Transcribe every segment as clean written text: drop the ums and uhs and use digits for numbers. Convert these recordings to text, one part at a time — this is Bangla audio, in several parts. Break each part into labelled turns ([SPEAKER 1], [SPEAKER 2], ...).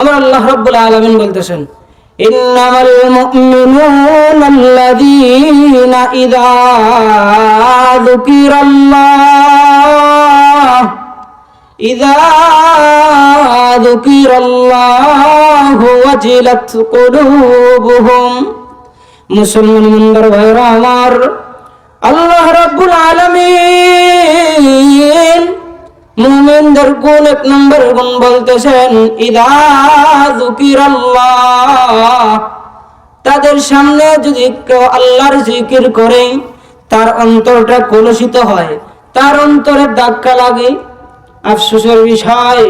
[SPEAKER 1] আমার আল্লাহ রাব্বুল আলামিন বলতেছেন, ইন্নামাল মুমিনুনা আল্লাযীনা ইযা যুকিরাল্লাহু ওয়াজিলাত কুলুবুহুম। মুসলমান ইমানদার ভাইরা আমার, আল্লাহ রাব্বুল আলামিন মুমিনদের গুণ এক নম্বর গুণ বলতেছেন, ইযা যুকিরাল্লাহ, তাদের সামনে যদি কেউ আল্লাহর জিকির করে তার অন্তরটা কলুষিত হয়, তার অন্তরে ধাক্কা লাগে। আফসোসের বিষয়,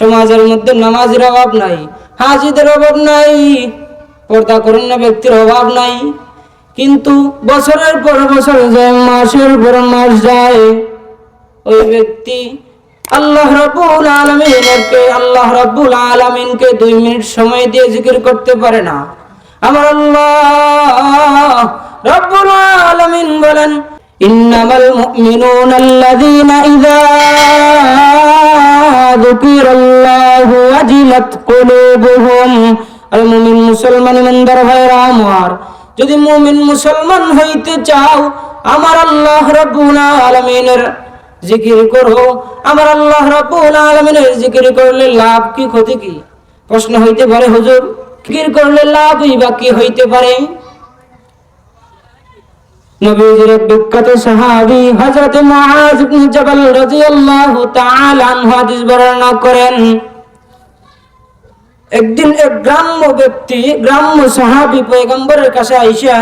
[SPEAKER 1] সমাজের মধ্যে নামাজের অভাব নাই, হাজিদের অভাব নাই, পর্দা করেন না ব্যক্তির অভাব নাই, কিন্তু বছরের পর বছর যায়, মাসের পর মাস যায়, ওই ব্যক্তি আল্লাহ রাব্বুল আলামিনকে 2 মিনিট সময় দিয়ে জিকির করতে পারে না। আমার আল্লাহ রাব্বুল আলামিন বলেন, ইন্নামাল মুমিনুনা আল্লাযীনা ইযা যুকিরাল্লাহু ওয়াজিলাত কুলুবুহুম। আল মুমিন মুসলমান ইমানদার ভাইরা আমার, যদি মুমিন মুসলমান হইতে চাও, আমার আল্লাহ রাব্বুল আলামিনের জিকির করো। আমার আল্লাহ রাব্বুল আলামিনের জিকির করলে লাভ কি ক্ষতি কি? প্রশ্ন হইতে পারে, হুজুর জিকির করলে লাভই বা কি হইতে পারে? নবীজির বিখ্যাত সাহাবী হযরত মুআয ইবনে জাবাল রাদিয়াল্লাহু তাআলা আনহু হাদিস বর্ণনা করেন, একদিন এক গ্রাম্য সাহাবী পয়গম্বরের কাছে আইসা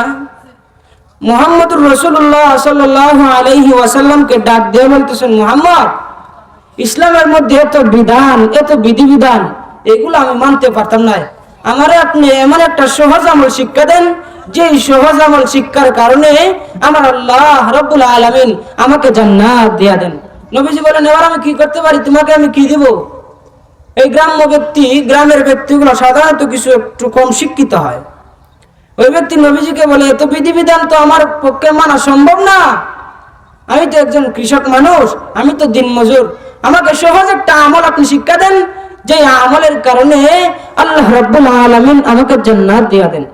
[SPEAKER 1] মুহাম্মদুর রাসূলুল্লাহ সাল্লাল্লাহু আলাইহি ওয়াসাল্লামকে ডাক দিয়ে বলতেছেন, মুহাম্মদ, ইসলামের মধ্যে এত বিধান, এত বিধিবিধান, এগুলো আমি মানতে পারতাম না। আমারে আপনি এমন একটা সহজ আমল শিক্ষা দেন, যে সহজ আমল শিক্ষার কারণে আমার আল্লাহ রাব্বুল আলামিন আমাকে জান্নাত দিয়া দেন। নবীজি বলেন, এবার আমি কি করতে পারি, তোমাকে আমি কি দিব? এই গ্রামের ব্যক্তিগুলো সাধারণত কিছু একটু কম শিক্ষিত হয়। ওই ব্যক্তি নবীজিকে বলে, এত বিধিবিধান তো আমার পক্ষে মানা সম্ভব না, আমি তো একজন কৃষক মানুষ, আমি তো দিনমজুর, আমাকে সহজ একটা আমল আপনি শিক্ষা দেন, যে আমলের কারণে আল্লাহ রাব্বুল আলামিন আমাকে জান্নাত দিয়া দেন।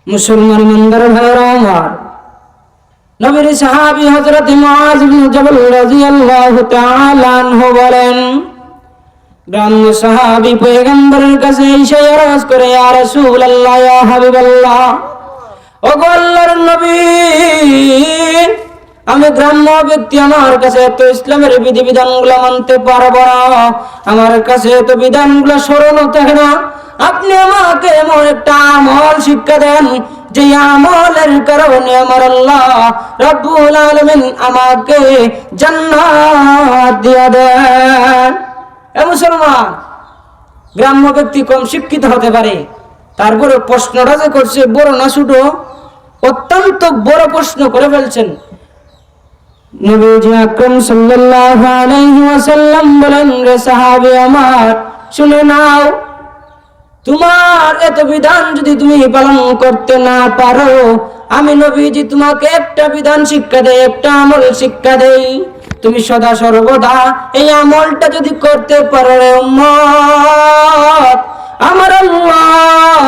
[SPEAKER 1] মুসলমান ইমানদার ভাইরা আমার, নবীর সাহাবী হযরত মুআয ইবনে জাবাল রাদিয়াল্লাহু তাআলা আনহু বলেন, গ্রাম্য সাহাবী পয়গম্বরের কাছে এসে আরজ করে, ইয়া রাসূলুল্লাহ, ইয়া হাবিবাল্লাহ, ওগো আল্লাহর নবী, আমি গ্রাম্য ব্যক্তি, আমার কাছে এত ইসলামের বিধিবিধানগুলো মানতে পারবো না, আমার কাছে এত বিধানগুলো স্মরণ থাকে না, আপনি আমাকে এমন একটা আমল শিক্ষা দেন, যে আমলের কারণে আমার আল্লাহ রাব্বুল আলামিন আমাকে জান্নাত দিয়া দেন। এ মুসলমান, গ্রাম্য ব্যক্তি কম শিক্ষিত হতে পারে, তারপরে প্রশ্নটা যে করছে বড় না ছোট, অত্যন্ত বড় প্রশ্ন করে ফেলছেন। নবীজি আকরাম সাল্লাল্লাহু আলাইহি ওয়াসাল্লাম বলেন, রে সাহাবী আমার, শুনে নাও, তোমার এত বিধান যদি তুমি পালন করতে না পারো, আমি নবীজি তোমাকে একটা বিধান শিক্ষা দেই, একটা আমল শিক্ষা দেই, তুমি সদা সর্বদা এই আমলটা যদি করতে পারো রে উম্মত, আমার আল্লাহ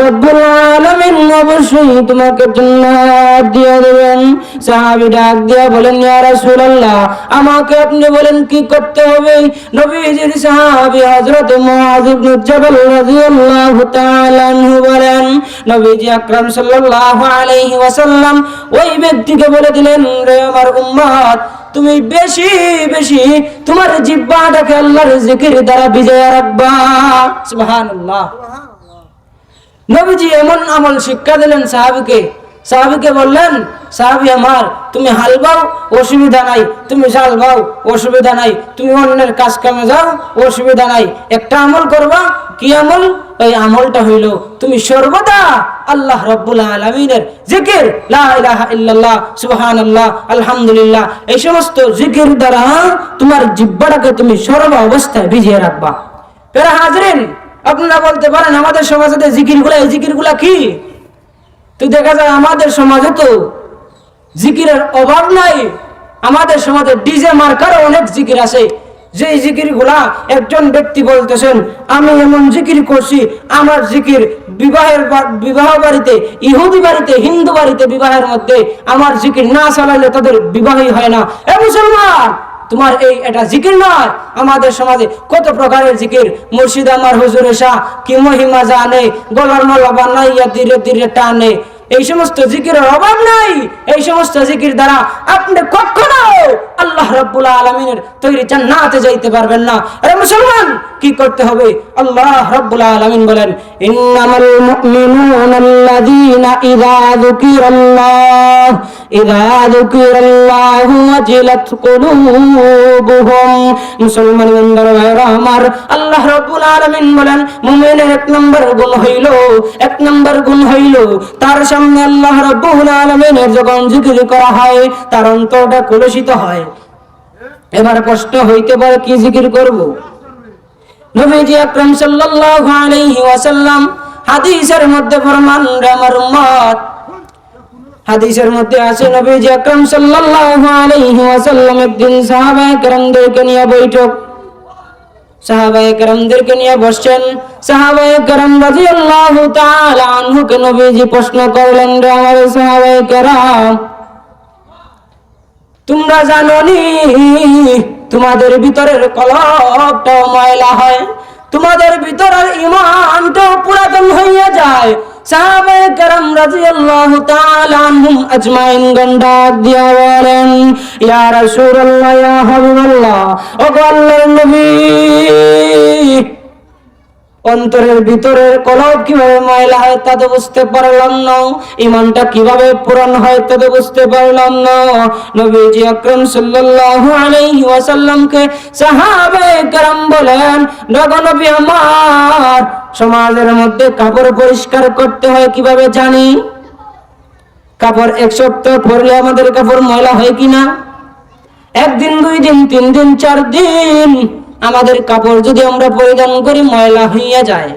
[SPEAKER 1] রাব্বুল আলামিন অবশ্যই তোমাকে জান্নাত দিয়ে দেবেন। সাহাবী ডাক দিয়া বলেন, ইয়া রাসূলুল্লাহ, আমাকে আপনি বলেন কি করতে হবে? নবীজির সাহাবী হযরত মুআয ইবনে জাবাল রাদিয়াল্লাহু তাআলা আনহু বলেন, নবীজি আকরাম সাল্লাল্লাহু আলাইহি ওয়াসাল্লাম ওই ব্যক্তিকে বলে দিলেন, রে আমার উম্মত, তুমি বেশি বেশি তোমার জিহ্বাটাকে আল্লাহর জিকির দ্বারা ভিজিয়ে রাখবা। সুবহানাল্লাহ। নবীজি এমন আমল শিক্ষা দিলেন সাহাবীকে বললেন, সাহাবী আমার, তুমি হাল বাও, অসুবিধা নাই, তুমি জাল বাও, অসুবিধা নাই, তুমি অন্যের কাজ কামে যাও, অসুবিধা নাই, একটা আমল করবা। কি আমল? এই আমলটা হইল, তুমি সর্বদা আল্লাহ রাব্বুল আলামিনের জিকির, লা ইলাহা ইল্লাল্লাহ, সুবহানাল্লাহ, আলহামদুলিল্লাহ, এই সমস্ত জিকির দ্বারা তোমার জিহ্বাটাকে তুমি সর্ব অবস্থায় ভিজিয়ে রাখবা। প্রিয় হাজরিন, আপনারা বলতে পারেন, আমাদের সমাজে এই জিকিরগুলা কি? তো দেখা যায় আমাদের সমাজে তো জিকিরের অভাব নাই। আমাদের সমাজে ডিজে মার্কার অনেক জিকির আছে, যে জিকিরগুলা একজন ব্যক্তি বলতেছেন আমি এমন জিকির করছি, আমার জিকির বিবাহ বাড়িতে, ইহুদি বাড়িতে, হিন্দু বাড়িতে বিবাহের মধ্যে আমার জিকির না চালাইলে তাদের বিবাহই হয় না। এ মুসলমান, তোমার এটা জিকির নয়। আমাদের সমাজে কত প্রকারের জিকির, মুর্শিদ আমার হুজুরে শাহ কি মহিমা জানে, গলার মালা বানাইয়া ধীরে ধীরে টানে, এই সমস্ত জিকিরের অভাব নাই। এই সমস্ত জিকির দ্বারা আপনি কখনো আল্লাহ রাব্বুল আলামিনের তৈরি জান্নাতে যাইতে পারবেন না। আরে মুসলমান, কি করতে হবে? আল্লাহ রাব্বুল আলামিন বলেন, ইন্নামাল মুমিনুনাল্লাযীনা ইযা যুকিরাল্লাহু ওয়াজিলাত কুলুবুহুম। মুসলমান বান্দারা ভাইরা আমার, আল্লাহ রাব্বুল আলামিন বলেন মুমিনের এক নম্বর গুণ হইল তার সামনে আল্লাহ রাব্বুল আলামিনের যখন জিকির করা হয় তার অন্তরটা কলুষিত হয়। এবার প্রশ্ন হইতে পারে কি জিকির করব? নবীজি আকরাম সাল্লাল্লাহু আলাইহি ওয়াসাল্লাম হাদিসের মধ্যে ফরমান, আমার উম্মত, হাদিসের মধ্যে আছে নবীজি আকরাম সাল্লাল্লাহু আলাইহি ওয়াসাল্লাম একদিন সাহাবায়ে কেরামদেরকে নিয়ে বৈঠক, সাহাবায়ে কেরামদেরকে নিয়ে বসছেন। সাহাবায়ে কেরাম রাদিয়াল্লাহু তাআলা আনহুকে নবীজি প্রশ্ন করলেন, রে আমার সাহাবায়ে কেরাম, তোমরা জানোনি তোমাদের ভিতরের কলবটা ময়লা হয়, তোমাদের ভিতরের ঈমানটা পুরাতন হয়ে যায়। সাহাবায়ে কেরাম রাদিয়াল্লাহু তাআলা আনহুম আজমাইন গন্ডাক দিয়া বলেন, ইয়া রাসূলুল্লাহ, ইয়া হাবিবাল্লাহ, ও আল্লাহর নবী, অন্তরের ভিতরের কলব কিভাবে ময়লা হয় তা তো বুঝতে পারলাম না, ঈমানটা কিভাবে পূরণ হয় তা তো বুঝতে পারলাম না। নবীজি আকরাম সাল্লাল্লাহু আলাইহি ওয়াসাল্লামকে সাহাবায়ে কেরাম বলেন, নবী আমার, সমাজের মধ্যে কাপড় পরিষ্কার করতে হয় কিভাবে জানি? কাপড় এক সপ্তাহ পরলে আমাদের কাপড় ময়লা হয় কিনা? একদিন, 2 দিন, 3 দিন, 4 দিন আমাদের কাপড় যদি আমরা পরিধান করি ময়লা হইয়া যায়।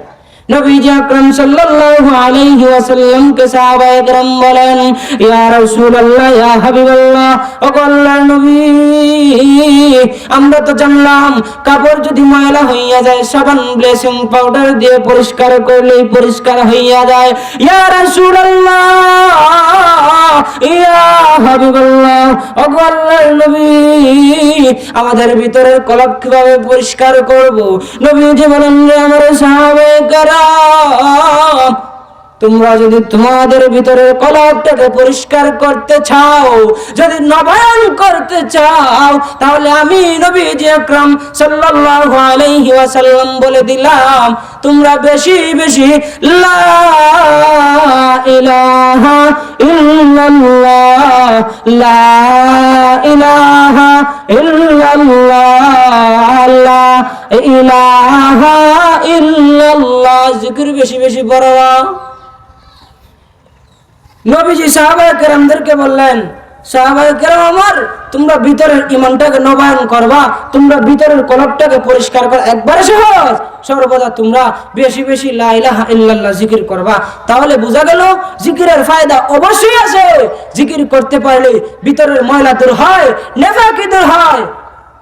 [SPEAKER 1] নবীজি আকরাম সাল্লাল্লাহু আলাইহি ওয়াসাল্লামকে সাহাবায়ে কেরাম বলেন, ইয়া রাসূলুল্লাহ, ইয়া হাবিবাল্লাহ, ও আল্লাহর নবী, আমরা তো জানলাম কাপড় যদি ময়লা হইয়া যায় সাবান, ব্লিচিং পাউডার দিয়ে পরিষ্কার করলেই পরিষ্কার হইয়া যায়। ইয়া রাসূলুল্লাহ, ইয়া হাবিবাল্লাহ, ও আল্লাহর নবী, আমাদের ভিতরের কলব কিভাবে পরিষ্কার করব? নবীজি বলেন, আমার সাহাবায়ে কেরাম, তোমরা যদি তোমাদের ভিতরের কলবটাকে পরিষ্কার করতে চাও, যদি নবায়ন করতে চাও, তাহলে আমি নবীজি আকরাম সাল্লাল্লাহু আলাইহি ওয়াসাল্লাম বলে দিলাম, তোমরা বেশি বেশি লা ইলাহা ইল্লাল্লাহ, লা ইলাহা ইল্লাল্লাহ, লা ইলাহা ইল্লাল্লাহ জিকির বেশি বেশি পড়া। নবীজি সাহাবায়ে কেরামদেরকে বললেন, সাহাবায়ে কেরাম আমার, তোমরা ভিতরের ঈমানটাকে নবায়ন করবা, তোমরা ভিতরের কলবটাকে পরিষ্কার করা একবারে সহজ। সর্বদা তোমরা বেশি বেশি লা ইলাহা ইল্লাল্লাহ জিকির করবা। তাহলে বোঝা গেল জিকিরের ফায়দা অবশ্যই আছে। জিকির করতে পারলে ভিতরের ময়লা দূর হয়, নেফাকি দূর হয়।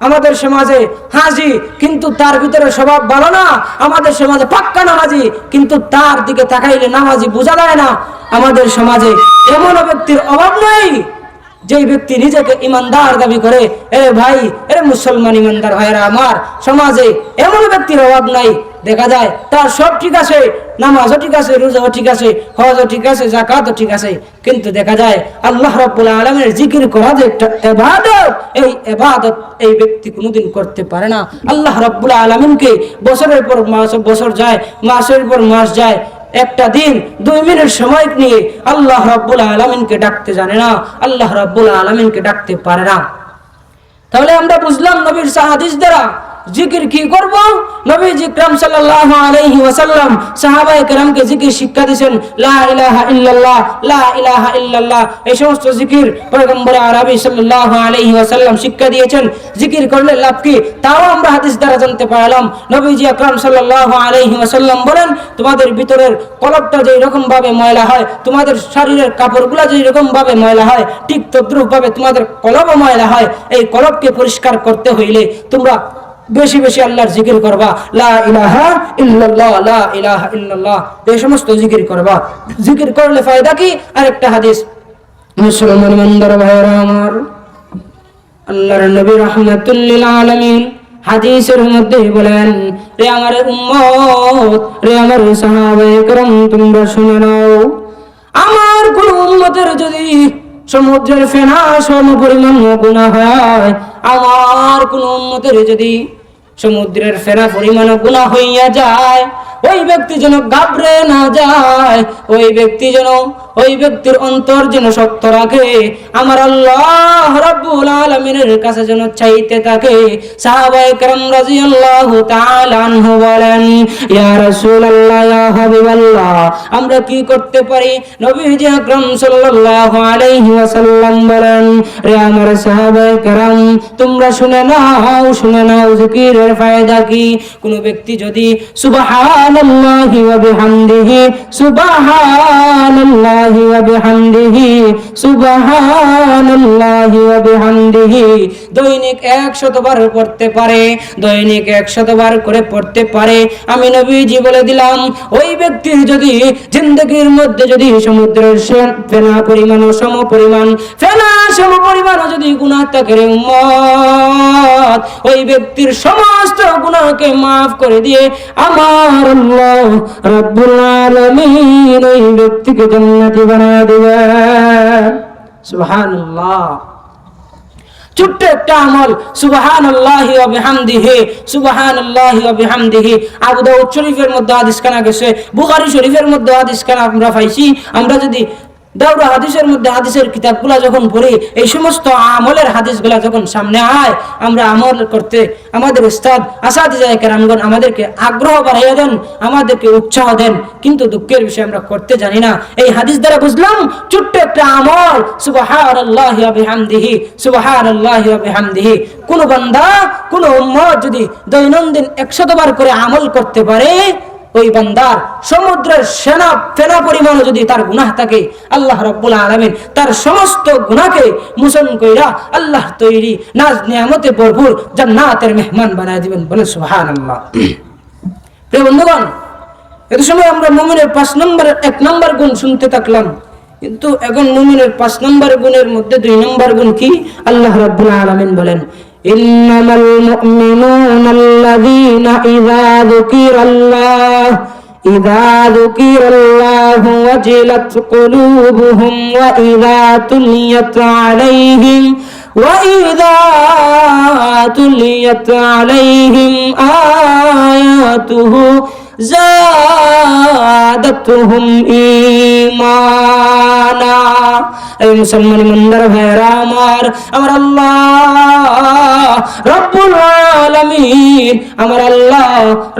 [SPEAKER 1] আমাদের সমাজে হাজি কিন্তু তার ভিতরে স্বভাব ভালো না, আমাদের সমাজে পাক্কা নামাজি কিন্তু তার দিকে তাকাইলে নামাজি বোঝা যায় না। আমাদের সমাজে এমন ব্যক্তির অভাব নাই যেই ব্যক্তি নিজেকে ইমানদার দাবি করে। এ ভাই, এ মুসলমান ইমানদার ভাইরা আমার, সমাজে এমন ব্যক্তির অভাব নাই। দেখা যায় তার সব ঠিক আছে, নামাজও ঠিক আছে, রোজাও ঠিক আছে, হজও ঠিক আছে, যাকাতও ঠিক আছে, কিন্তু দেখা যায় আল্লাহ রাব্বুল আলামিনের জিকির করা যে একটা ইবাদত, এই ইবাদত এই ব্যক্তি কোনোদিন করতে পারে না। আল্লাহ রাব্বুল আলামিনকে বছরের পর বছর যায়, মাসের পর মাস যায়, একটা দিন 2 মিনিট সময় নিয়ে আল্লাহ রাব্বুল আলামিনকে ডাকতে জানে না, আল্লাহ রাব্বুল আলামিনকে ডাকতে পারে না। তাহলে আমরা বুঝলাম নবীর হাদিস দ্বারা জিকির কি করব। নবীজি আকরাম সাল্লাল্লাহু আলাইহি ওয়াসাল্লাম সাহাবায়ে কেরামকে জিকির শিক্ষা দিয়েছেন, লা ইলাহা ইল্লাল্লাহ, লা ইলাহা ইল্লাল্লাহ, এই সমস্ত জিকির পয়গম্বর আরবি সাল্লাল্লাহু আলাইহি ওয়াসাল্লাম শিক্ষা দিয়েছেন। জিকির করলে লাভ কি তাও আমরা হাদিস দ্বারা জানতে পারলাম। নবীজি আকরাম সাল্লাল্লাহু আলাইহি ওয়াসাল্লাম বলেন, তোমাদের ভিতরের কলবটা যেই রকম ভাবে ময়লা হয়, তোমাদের শরীরের কাপড়গুলো যেই রকম ভাবে ময়লা হয়, ঠিক তদ্রূপ ভাবে তোমাদের কলবও ময়লা হয়। এই কলবকে পরিষ্কার করতে হইলে তোমরা বেশি বেশি আল্লাহর জিকির করবা, লা ইলাহা ইল্লাল্লাহ, লা ইলাহা ইল্লাল্লাহ, এই সমস্ত জিকির করবা। জিকির করলে ফায়দা কি? আরেকটা হাদিস, মুসলমান বান্দার ভাইরা আমার, আল্লাহর নবী রাহমাতুল লিল আলামিন হাদিসের মধ্যে বলেন, রে আমার উম্মত, রে আমার সাহাবায়ে কেরাম, তোমরা শুনে নাও, আমার কোন উম্মতের যদি সমুদ্রের ফেনা সম পরিমাণ গুনাহ হয়, আমার কোন উম্মতের যদি সমুদ্রের ফেনা পরিমাণ গুনাহ হইয়া যায়, ওই ব্যক্তি যেন ঘাবড়ে না যায়, ওই ব্যক্তির অন্তর যেন শক্ত রাখে, আমার আল্লাহ রাব্বুল আলামিনের কাছে যেন চাইতে থাকে। সাহাবায়ে কেরাম রাদিয়াল্লাহু তাআলা আনহু বলেন, ইয়া রাসূলুল্লাহ, ইয়া হাবিবাল্লাহ, আমরা কি করতে পারি? নবীজি আকরাম সাল্লাল্লাহু আলাইহি ওয়াসাল্লাম বলেন, রে আমার সাহাবায়ে কেরাম, তোমরা শুনে নাও জিকিরের ফায়দা কি। কোন ব্যক্তি যদি সুবহানাল্লাহি ওয়া বিহামদিহি, সুবহানাল্লাহি ওয়া বিহামদিহি, সুবহানাল্লাহি ওয়া বিহামদিহি দৈনিক 100 বার পড়তে পারে, দৈনিক 100 বার করে পড়তে পারে, আমি নবীজি বলে দিলাম, ওই ব্যক্তির যদি জিন্দেগীর মধ্যে যদি সমুদ্রের ফেনা পরিমাণ সম পরিমাণ যদি গুনাহ থাকে রে উম্মত, ওই ব্যক্তির সমস্ত গুনাহকে মাফ করে দিয়ে আমার আল্লাহ রাব্বুল আলামিন ওই ব্যক্তিকে জান্নাতি বানায় দিবেন। সুবহানাল্লাহ। ছোট্ট একটা আমল, সুবহানাল্লাহি ওয়া বিহামদিহি, সুবহানাল্লাহি ওয়া বিহামদিহি। আবু দাউদ শরীফের মধ্যে হাদিস কানা গেছে, বুখারী শরীফের মধ্যে হাদিস কানা আমরা পাইছি। আমরা যদি দাওরা হাদিসের মধ্যে হাদিসের কিতাবগুলা যখন পড়ি, এই সমস্ত আমলের হাদিসগুলা যখন সামনে আয়, আমরা আমল করতে আমাদের উস্তাদ আসাতিজা কেরামগণ আমাদেরকে আগ্রহ বাড়াইয়া দেন, আমাদেরকে উৎসাহ দেন, কিন্তু দুঃখের বিষয় আমরা করতে জানি না। এই হাদিস দ্বারা বুঝলাম ছোট্ট একটা আমল, সুবহানাল্লাহি ওয়া বিহামদিহি, সুবহানাল্লাহি ওয়া বিহামদিহি। কোন বান্দা, কোন উম্মত যদি দৈনন্দিন 100 বার করে আমল করতে পারে, ওই বান্দার সমুদ্রের ফেনা পরিমাণ যদি তার গুনাহ থাকে, আল্লাহ রাব্বুল আলামিন তার সমস্ত গুনাহকে মোচন কইরা আল্লাহ তৈরি নাজ নিয়ামতে ভরপুর জান্নাতের মেহমান বানায় দিবেন। বলে সুবহানাল্লাহ। প্রিয় বন্ধুগণ, এত সময় আমরা মুমিনের 1 নম্বর গুণ শুনতে থাকলাম, কিন্তু এখন মুমিনের 5 নম্বর গুণের মধ্যে 2 নম্বর গুণ কি? আল্লাহ রাব্বুল আলামিন বলেন, ইন্নামাল মুমিনুনা আল্লাযীনা ইযা যুকিরাল্লাহু ওয়াজিলাত কুলুবুহুম ওয়া ইযা তুলিয়াত আলাইহিম আয়াতুহু যাদাতুহুম ঈমানা। এই মুসলমান ইমানদার ভাইরা আমার, আমার আল্লাহ রব্বুল আলামিন, আমার আল্লাহ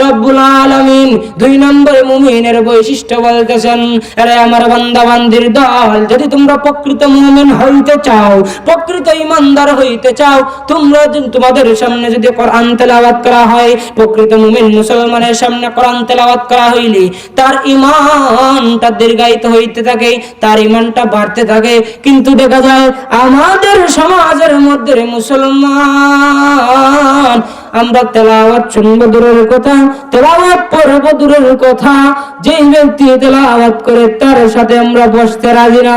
[SPEAKER 1] রব্বুল আলামিন 2 নম্বরে মুমিনের বৈশিষ্ট্য বলতেছেন, আরে আমার বান্দা বান্দির দল, যদি তোমরা প্রকৃত মুমিন হইতে চাও, প্রকৃত ইমানদার হইতে চাও, তোমরা তোমাদের সামনে যদি কোরআন তেলাওয়াত করা হয়, প্রকৃত মুমিন মুসলমানের সামনে কোরআন তেলাওয়াত করা হইলে তার ঈমানটা দীর্ঘায়িত হইতে থাকে, তার ঈমানটা বাড়তে থাকে। কিন্তু দেখা যায় আমাদের সমাজের মধ্যে মুসলমান, আমরা তেলাওয়াত শুনবো দূরের কথা, তেলাওয়াত পড়ব দূরের কথা, যেই ব্যক্তি তেলাওয়াত করে তার সাথে আমরা বসতে রাজি না,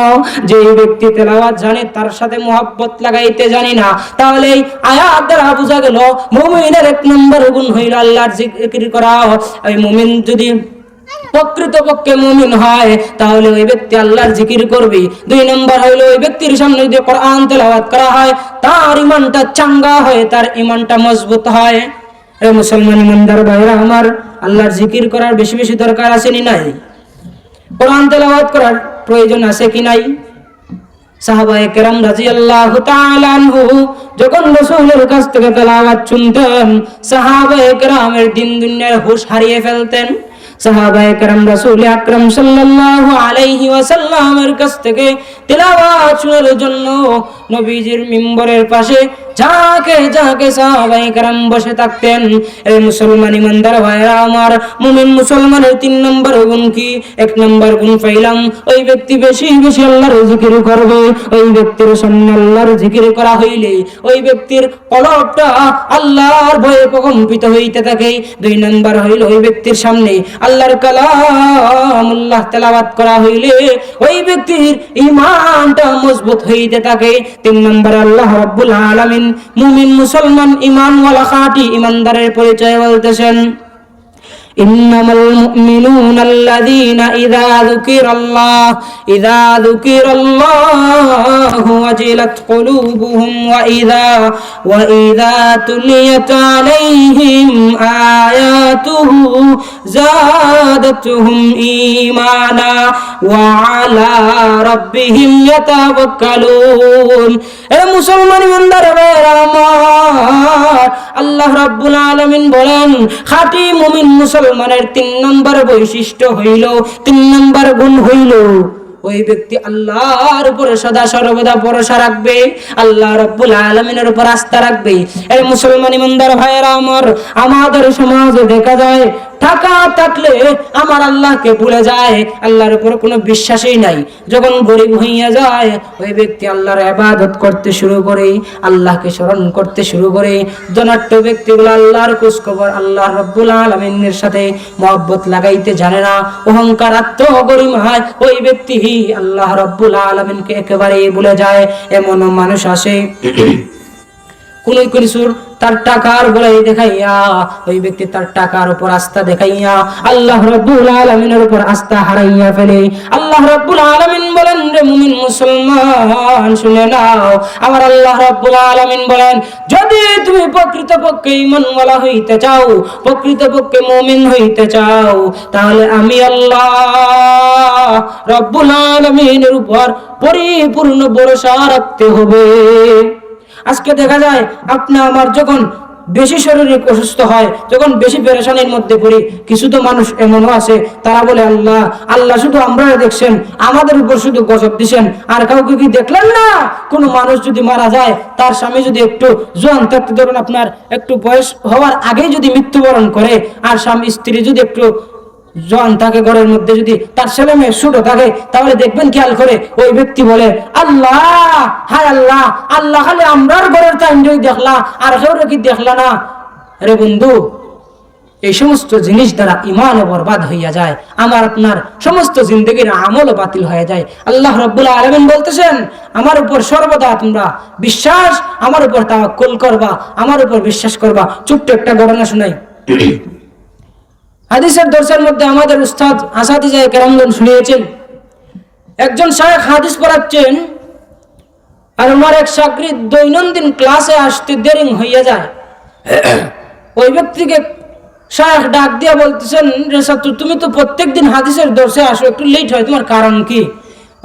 [SPEAKER 1] যেই ব্যক্তি তেলাওয়াত জানে তার সাথে মুহাব্বত লাগাইতে জানি না। তাহলে এই আয়াত দ্বারা বোঝা গেল মুমিনের 1 নম্বর গুণ হইল আল্লাহর জিকির করা। এই মুমিন যদি প্রকৃতপক্ষে মুমিন হয়, তাহলে ওই ব্যক্তি আল্লাহর জিকির করবে। 2 নম্বর হইল ওই ব্যক্তির সামনে যদি কোরআন তেলাওয়াত করা হয়, তার ঈমানটা চাঙ্গা হয়, তার ঈমানটা মজবুত হয়। এ মুসলমান ইমানদার ভাইরা আমার, আল্লাহর জিকির করার বেশি বেশি দরকার আছে নি নাই? কোরআন তেলাওয়াত করার প্রয়োজন আছে কি নাই? সাহাবায়ে কেরাম রাদিয়াল্লাহু তাআলা আনহু যখন রাসূলের কাছ থেকে তেলাওয়াত শুনতেন, সাহাবায়ে কেরামের দিন দুনিয়ার হুঁশ হারিয়ে ফেলতেন। সাহাবায়ে কেরাম রাসূল আকরাম সাল্লাল্লাহু আলাইহি ওয়াসাল্লামের কাছ থেকে তেলাওয়াত শোনার জন্য নবীজির মিম্বরের পাশে ঝাঁকে ঝাঁকে সাহাবায়ে কেরাম বসে থাকতেন। এই মুসলমান ইমানদার ভাইরা আমার, মুমিন মুসলমানের 3 নম্বর গুণ কি? 1 নম্বর গুণ পাইলাম, ওই ব্যক্তি বেশি বেশি আল্লাহর জিকির করবে। ওই ব্যক্তির সামনে আল্লাহর জিকির করা হইলে ওই ব্যক্তির কলবটা আল্লাহর ভয়ে প্রকম্পিত হইতে থাকে। 2 নম্বর হইল, ওই ব্যক্তির সামনে আল্লাহর কালামুল্লাহ তেলাওয়াত করা হইলে ওই ব্যক্তির ঈমানটা মজবুত হইতে থাকে। 3 নম্বর, আল্লাহ রাব্বুল আলামিন মুমিন মুসলমান ঈমানওয়ালা খাঁটি ঈমানদারের পরিচয় বলতেছেন, ইন্নামাল মুমিনুনা আল্লাযীনা ইযা যুকিরাল্লাহু ওয়াজিলাত কুলুবুহুম ওয়া ইযা তুলিয়াত আলাইহিম আয়াতুহু যাদাতুহুম ঈমানা ওয়া আলা রাব্বিহিম ইয়াতাওয়াক্কালুন। এ মুসলমান ইমানদার ভাইরা আমার, আল্লাহ রাব্বুল আলামিন বলেন খাঁটি মুমিন মুসলমানের 3 নম্বর বৈশিষ্ট্য হইল, 3 নম্বর গুণ হইল, ওই ব্যক্তি আল্লাহর উপরে সদা সর্বদা ভরসা রাখবে, আল্লাহ রাব্বুল আলামিনের উপর আস্থা রাখবে। এই মুসলমান ইমানদার ভাইরা আমার, আমাদের সমাজে দেখা যায় টাকা থাকলে আমার আল্লাহকে ভুলে যায়, আল্লাহর উপর কোনো বিশ্বাসই নাই। যখন গরিব হইয়া যায় ওই ব্যক্তি আল্লাহর ইবাদত করতে শুরু করে, আল্লাহকে স্মরণ করতে শুরু করে। ধনাঢ্য ব্যক্তিগুলো আল্লাহর খোঁজ খবর আল্লাহ রাব্বুল আলামিনের সাথে মহব্বত লাগাইতে জানে না, অহংকার আত্মগরিমায় ওই ব্যক্তি আল্লাহ রাব্বুল আলামিনকে একেবারে ভুলে যায়। এমন মানুষ আসে কোন কিছুর তার টাকার বলাই দেখাইয়া ওই ব্যক্তি তার টাকার উপর আস্থা দেখাইয়া আল্লাহ রাব্বুল আলামিনের উপর আস্থা হারাইয়া ফেলে। আল্লাহ রাব্বুল আলামিন বলেন, রে মুমিন মুসলমান শুনে নাও, আমার আল্লাহ রাব্বুল আলামিন বলেন, যদি তুমি প্রকৃতপক্ষে ঈমানওয়ালা হইতে চাও, প্রকৃতপক্ষে মুমিন হইতে চাও, তাহলে আমি আল্লাহ রাব্বুল আলামিনের উপর পরিপূর্ণ ভরসা রাখতে হবে। আজকে দেখা যায় আপনি আমার যখন বেশি শারীরিক অসুস্থ হয়, যখন বেশি পেরেশানির মধ্যে পড়ি, কিছু তো মানুষ এমনও আছে তারা বলে, আল্লাহ আল্লাহ শুধু আমরা দেখছেন, আমাদের উপর শুধু গজব দিছেন, আর কাউকে কি দেখলেন না? কোনো মানুষ যদি মারা যায়, তার স্বামী যদি একটু জোয়ান থাকতে, ধরুন আপনার একটু বয়স হওয়ার আগেই যদি মৃত্যুবরণ করে, আর স্বামী স্ত্রী যদি একটু জোয়ান থাকে, ঘরের মধ্যে যদি তার ছেলে মেয়ে ছোট থাকে, তাহলে দেখবেন খেয়াল করে ওই ব্যক্তি বলে, আল্লাহ হায় আল্লাহ, আল্লাহ খালি আমরার ঘরের টাইমটাই দেখলা, আর কেউ কি দেখলা না? রে বন্ধু, এই সমস্ত জিনিস দ্বারা ঈমানও বরবাদ হইয়া যায়, আমার আপনার সমস্ত জিন্দগির আমলও বাতিল হয়ে যায়। আল্লাহ রাব্বুল আলামিন বলতেছেন, আমার উপর সর্বদা তোমরা বিশ্বাস, আমার উপর তাওয়াক্কুল করবা, আমার উপর বিশ্বাস করবা। ছোট্ট একটা ঘটনা শোনাই। হাদিসের দর্শের মধ্যে আমাদের উস্তাদ আসাদিজায়ে কেরামগণ শুনিয়েছেন, একজন শায়েখ হাদিস পড়াচ্ছেন, আর আমার এক ছাত্রী দৈনন্দিন ক্লাসে আসতে দেরি হইয়া যায়। ওই ব্যক্তিকে শায়েখ ডাক দিয়া বলতেছেন, রে ছাত্র, তুমি তো প্রত্যেকদিন হাদিসের দর্শে আসো, একটু লেট হয়, তোমার কারণ কি?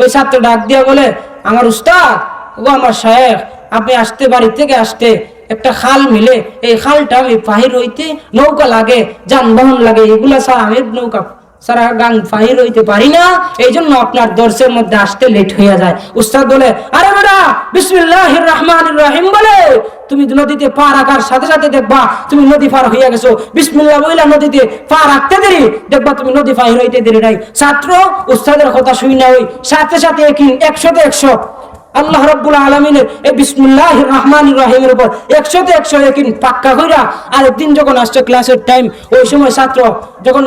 [SPEAKER 1] ওই ছাত্র ডাক দিয়া বলে, আমার উস্তাদ, ও আমার শায়েখ, আপনি আসতে বাড়ি থেকে আসতে একটা খাল মিলে, এই খালটা আমি পাহির হইতে নৌকা লাগে, যানবাহন লাগে, এগুলা ছাড়া আমি নৌকা সারা গাং পাহির হইতে পারি না, এই জন্য আপনার দর্শের মধ্যে আসতে লেট হইয়া যায়। উস্তাদ বলে, আরে বেটা, বিসমিল্লাহির রহমানির রহিম বলে তুমি নদীতে পা রাখার সাথে সাথে দেখবা তুমি নদী পার হইয়া গেছো। বিসমিল্লাহ বইলা নদীতে পা রাখতে দেরি, দেখবা তুমি নদী পাহির হইতে দেরি নাই। ছাত্র উস্তাদের কথা শুই না, ওই সাথে সাথে 100তে 100 আল্লাহ রাব্বুল আলামিনের এই বিসমিল্লাহির রহমানির রহিমের উপর 100তে 100 ইয়াকিন পাক্কা কইরা আরেকদিন যখন আসছে ক্লাসের টাইম, ওই সময় ছাত্র যখন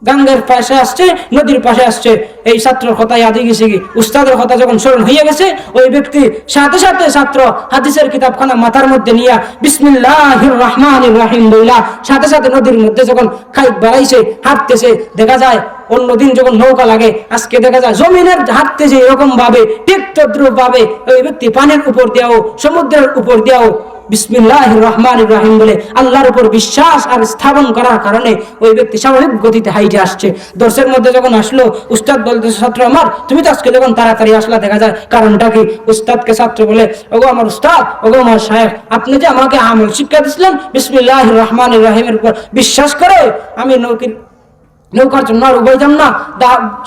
[SPEAKER 1] গঙ্গার পাশে আসছে, নদীর পাশে আসছে, এই ছাত্রের কথা ইয়াদ হয়ে গেছে, কি উস্তাদের কথা যখন স্মরণ হয়ে গেছে, ওই ব্যক্তি সাথে সাথে ছাত্র হাদিসের কিতাবখানা মাথার মধ্যে নিয়ে বিসমিল্লাহির রহমানির রহিম বইলা সাথে সাথে নদীর মধ্যে যখন খাইট বাড়াইছে, হাঁটতেছে, দেখা যায় অন্যদিন যখন নৌকা লাগে, আজকে দেখা যায় জমিনের হাঁটতেছে এরকম ভাবে, ঠিক তদ্রুপ ভাবে ওই ব্যক্তি পানির উপর দিয়েও সমুদ্রের উপর দিয়েও বিসমিল্লাহির রহমানির রহিম বলে আল্লাহর উপর বিশ্বাস আর স্থাপন করার কারণে ওই ব্যক্তি স্বাভাবিক গতিতে হাইটে আসছে। দর্শের মধ্যে যখন আসলো, উস্তাদ বলতেছে, ছাত্র আমার, তুমি তো আজকে যখন তাড়াতাড়ি আসলা, দেখা যায় কারণটা কি? উস্তাদকে ছাত্র বলে, ওগো আমার উস্তাদ, ওগো আমার শায়েখ, আপনি যে আমাকে আমল শিক্ষা দিয়েছিলেন বিসমিল্লাহির রহমানির রহিমের উপর বিশ্বাস করে, আমি নৌকার জন্য আর উবাইতাম না,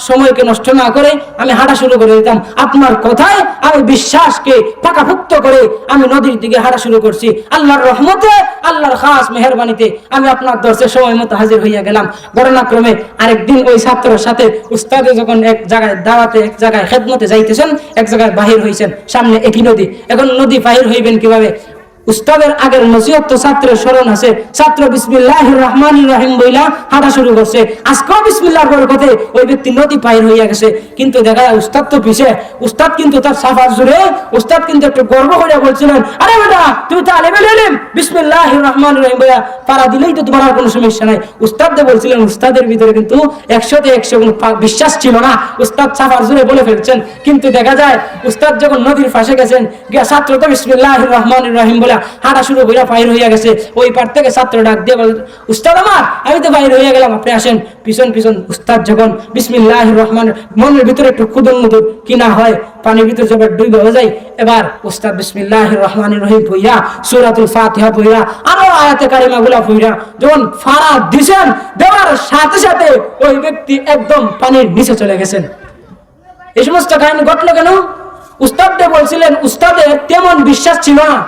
[SPEAKER 1] সময়কে নষ্ট না করে আমি হাঁটা শুরু করে দিতাম। আপনার কথায় আমি বিশ্বাসকে পাকাভুক্ত করে আমি নদীর দিকে হাঁটা শুরু করছি। আল্লাহর রহমতে, আল্লাহর খাস মেহেরবানিতে আমি আপনার দর্শে সময় মতো হাজির হইয়া গেলাম। ঘটনাক্রমে আরেকদিন ওই ছাত্রের সাথে উস্তাদে যখন এক জায়গায় দাওয়াতে, এক জায়গায় খেদমতে যাইতেছেন, এক জায়গায় বাহির হইছেন, সামনে একই নদী। এখন নদী বাহির হইবেন কিভাবে? উস্তাদের আগের নসিহত তো ছাত্রের স্মরণ আছে। ছাত্র বিসমিল্লাহির রহমানির রহিম বইলা হাঁটা শুরু করছে। আজকেও বিসমিল্লাহর বরকতে ওই ব্যক্তি নদী পার হইয়া গেছে। কিন্তু দেখা যায় উস্তাদ তো পিছে, উস্তাদ কিন্তু তার সাফার জুড়ে, উস্তাদ কিন্তু একটু গর্ব করে বলছিলেন, আরে বেটা তুমি তো আলেম এলেম, বিসমিল্লাহির রহমানির রহিম বইলা পারা দিলেই তো তোমার আর কোনো সমস্যা নাই। উস্তাদ বলছিলেন, উস্তাদের ভিতরে কিন্তু 100তে 100 কোনো বিশ্বাস ছিল না। উস্তাদ সাফার জুড়ে বলে ফেলছেন। কিন্তু দেখা যায় উস্তাদ যখন নদীর পাশে গেছেন, গিয়া ছাত্র তো বিসমিল্লাহির রহমানির রহিম বলে হাঁটা শুরু করে বাইর হইয়া গেছে। ওই পার থেকে ছাত্র ডাক দিয়ে বলে, উস্তাদ আমার, আমি তো বাইর হইয়া গেলাম, আপনি আসেন। পিছন পিছন উস্তাদ যখন বিসমিল্লাহির রহমান, মনের ভিতরে একটু খুদুন মুদুর কি না হয়, পানির ভিতরে যখন ডুবে হয়ে যায়, এবার উস্তাদ বিসমিল্লাহির রহমানির রহিম পইরা সূরাতুল ফাতিহা পইরা আরো আয়াতে কারিমাগুলা পইরা যখন ফারা দিছেন, দেওয়ার সাথে সাথে ওই ব্যক্তি একদম পানির নিচে চলে গেছেন। এই সমস্ত কাহিনী ঘটলো কেন? উস্তাদ বলছিলেন, উস্তাদের তেমন বিশ্বাস ছিল না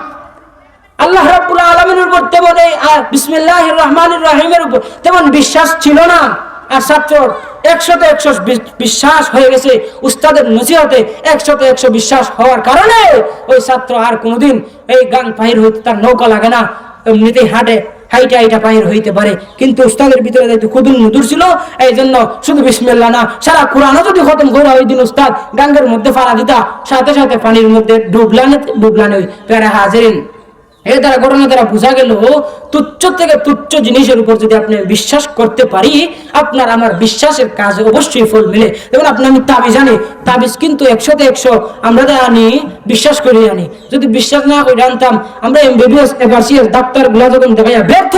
[SPEAKER 1] আল্লাহ রাব্বুল আলামিনের উপর, তেমন এই বিসমিল্লাহির রহমানির রহিমের উপর তেমন বিশ্বাস ছিল না। আর ছাত্র 100তে 100 বিশ্বাস হয়ে গেছে উস্তাদের নসিহতে। 100তে 100 বিশ্বাস হওয়ার কারণে ওই ছাত্র আর কোনোদিন এই গান পাহির হইতে তার নৌকা লাগে না, এমনিতেই হাঁটে, হাইটা হাইটা পাহির হইতে পারে। কিন্তু উস্তাদের ভিতরে যেহেতু খুদুন মুদুর ছিল, এই জন্য শুধু বিসমিল্লাহ না, সারা কোরআনও যদি খতম করে ওই দিন উস্তাদ গাঙ্গের মধ্যে ফাড়া দিতা, সাথে সাথে পানির মধ্যে ডুবলানে প্যারা হাজিরিন। এর দ্বারা ঘটনা দ্বারা বোঝা গেল, তুচ্ছ থেকে তুচ্ছ জিনিসের উপর যদি আপনি বিশ্বাস করতে পারি, আপনার আমার বিশ্বাসের কাজে অবশ্যই ফল মিলে। যেমন আপনি আমি তাবিজ আনি, তাবিজ কিন্তু 100তে 100 আমরা আনি, বিশ্বাস করে আনি। যদি বিশ্বাস না করে আনতাম, আমরা এমবিবিএস এফআরসিএস ডাক্তার গুলা যখন দেখাইয়া ব্যর্থ,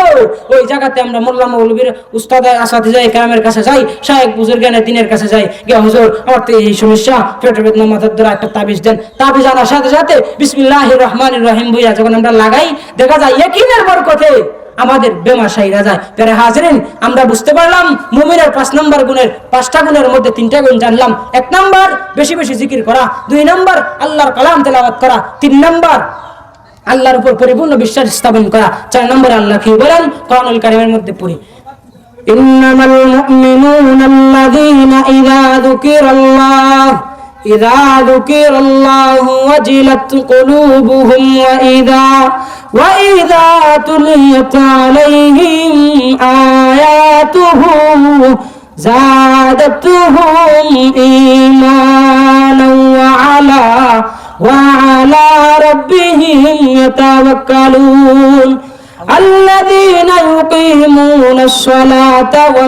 [SPEAKER 1] ওই জায়গাতে আমরা মোল্লা মৌলবীর উস্তাদ আসাতে যাই, কালামের কাছে যাই, শায়েখ বুজুর্গানে দিনের কাছে যাই, গিয়া হুজুর আমার তো এই সমস্যা, পেটের বেদনা, মাথার দ্বারা একটা তাবিজ দেন। তাবিজ আনার সাথে সাথে বিসমিল্লাহির রহমানির রহিম বইয়া যখন আমরা লাগাই, দেখা যায় ইয়াকিনের বরকতে আমাদের বেমার সাইরা যায়। প্যারে হাজিরিন, আমরা বুঝতে পারলাম মুমিনের 5 নম্বর গুণের 5টা গুণের মধ্যে 3টা গুণ জানলাম। 1 নম্বর বেশি বেশি জিকির করা, 2 নম্বর আল্লাহর কালাম তেলাওয়াত করা, 3 নম্বর আল্লাহর উপর পরিপূর্ণ বিশ্বাস স্থাপন করা, 4 নম্বর আল্লাহ কি বলেন কোরআনুল কারীমের মধ্যে পড়ি, ইন্নামাল মুমিনুনা আল্লাযীনা ইযা যুকিরাল্লাহু ওয়াজিলাত কুলুবুহুম ওয়া ইযা তুলিয়াত আলাইহিম আয়াতুহু যাদাতুহুম ঈমানান ওয়া আলা রাব্বিহিম ইয়াতাওয়াক্কালুন আল্লাযীনা ইউকিমুনাস সালাতা ওয়া